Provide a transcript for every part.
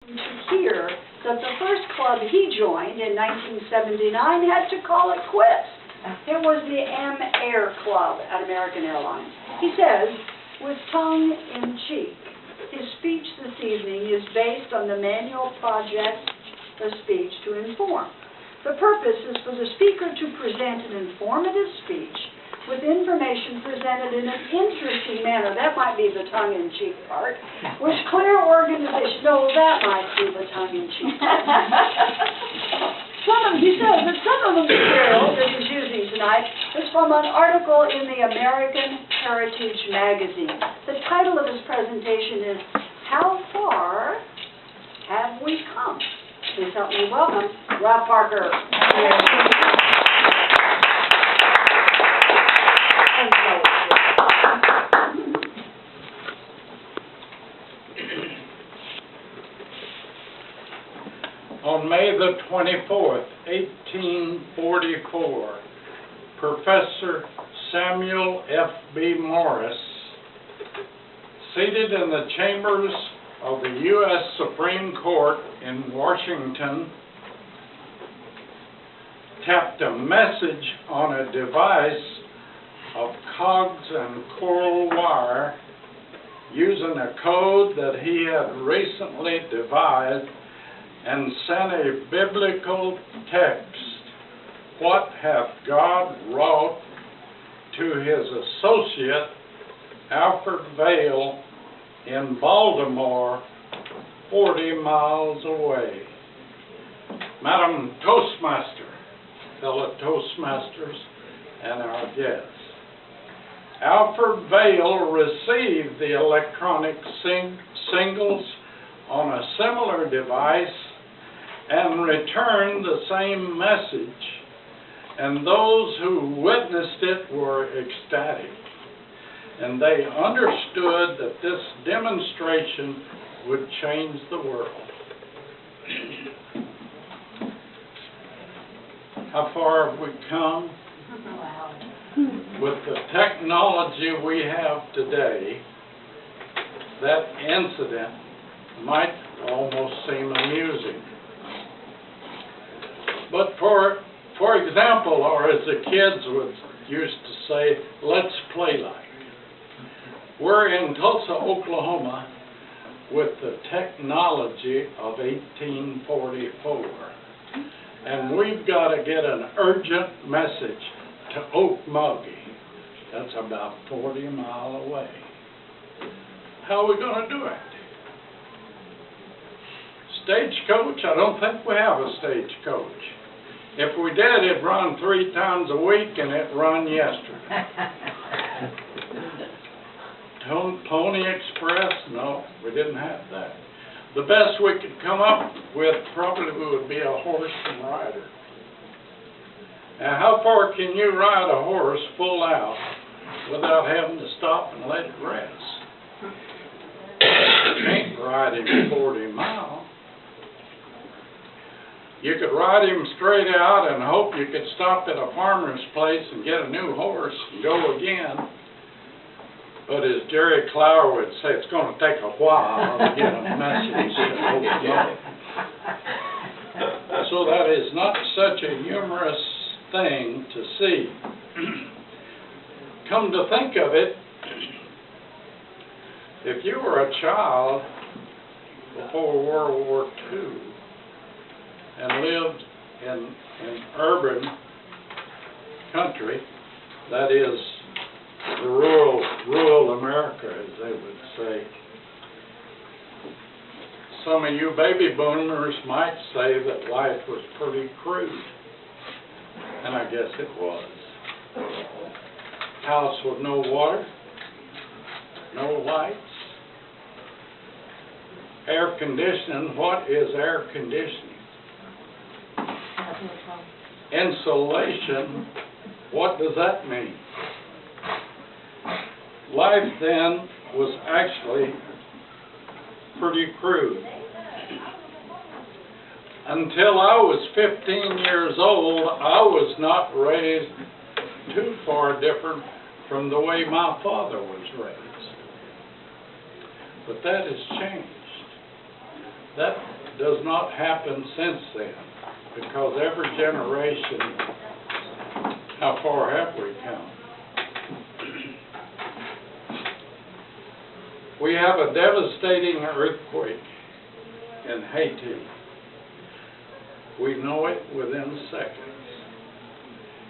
to hear that the first club he joined in 1979 had to call it quits. It was the M-Air Club at American Airlines. He says, with tongue in cheek, his speech this evening is based on the manual project, The Speech to Inform. The purpose is for the speaker to present an informative speech with information presented in an interesting manner. That might be the tongue-in-cheek part. With clear organization. No, that might be the tongue-in-cheek part. He says that some of the material that he's using tonight is from an article in the American Heritage Magazine. The title of his presentation is, How Far Have We Come? Please help me welcome Rob Parker. On May the 24th, 1844, Professor Samuel F.B. Morse, seated in the chambers of the U.S. Supreme Court in Washington, tapped a message on a device of cogs and coral wire using a code that he had recently devised, and sent a biblical text, What hath God wrought, to his associate, Alfred Vail, in Baltimore, 40 miles away. Madam Toastmaster, fellow Toastmasters, and our guests. Alfred Vail received the electronic singles on a similar device and returned the same message, and those who witnessed it were ecstatic, and they understood that this demonstration would change the world. How far have we come? Wow. With the technology we have today, that incident might almost seem amusing. But for example, or as the kids used to say, let's play like. We're in Tulsa, Oklahoma with the technology of 1844. And we've got to get an urgent message to Okmulgee. That's about 40 miles away. How are we going to do it? Stagecoach? I don't think we have a stagecoach. If we did, it'd run 3 times a week, and it run yesterday. Pony Express? No, we didn't have that. The best we could come up with probably would be a horse and rider. Now, how far can you ride a horse full out without having to stop and let it rest? You can't ride him 40 miles. You could ride him straight out and hope you could stop at a farmer's place and get a new horse and go again. But as Jerry Clower would say, it's going to take a while to get a message to Oklahoma. So that is not such a humorous thing to see. Come to think of it, if you were a child before World War II and lived in urban country, that is the rural America, as they would say, some of you baby boomers might say that life was pretty crude, and I guess it was. House with no water, no lights, air conditioning. What is air conditioning? Insulation. What does that mean? Life then was actually pretty crude. Until I was 15 years old, I was not raised too far different from the way my father was raised. But that has changed. That does not happen since then, because every generation, how far have we come? We have a devastating earthquake in Haiti. We know it within seconds.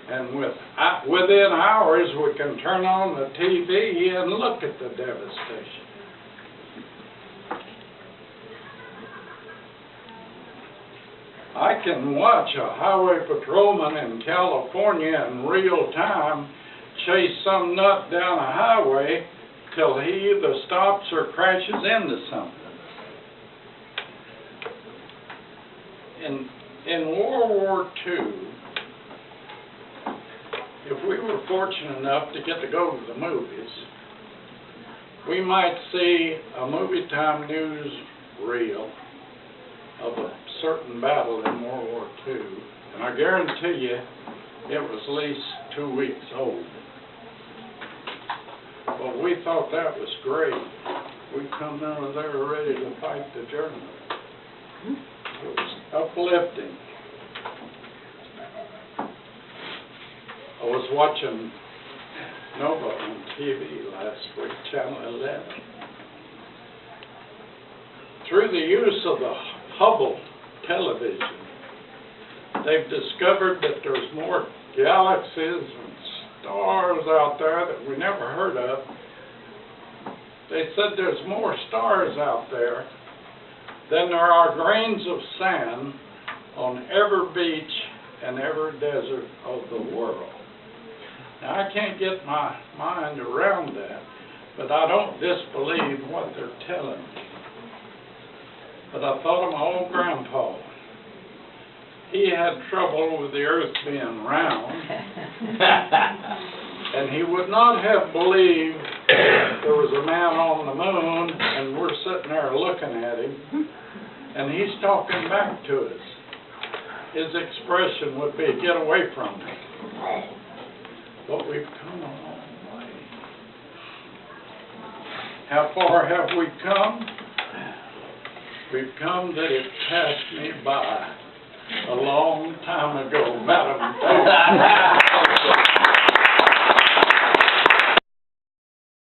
And within hours, we can turn on the TV and look at the devastation. I can watch a highway patrolman in California in real time chase some nut down a highway till he either stops or crashes into something. In World War II, if we were fortunate enough to get to go to the movies, we might see a movie time news reel of a certain battle in World War II, and I guarantee you it was at least 2 weeks old. But we thought that was great. We come out of there ready to fight the Germans. It was uplifting. I was watching Nova on TV last week, Channel 11. Through the use of the Hubble television, they've discovered that there's more galaxies and stars out there that we never heard of. They said there's more stars out there than there are grains of sand on every beach and every desert of the world. Now, I can't get my mind around that, but I don't disbelieve what they're telling me. But I thought of my old grandpa. He had trouble with the earth being round, and he would not have believed there was a man on the moon, and we're sitting there looking at him, and he's talking back to us. His expression would be, "Get away from me." But we've come a long way. How far have we come? We've come that it passed me by a long time ago, Madam.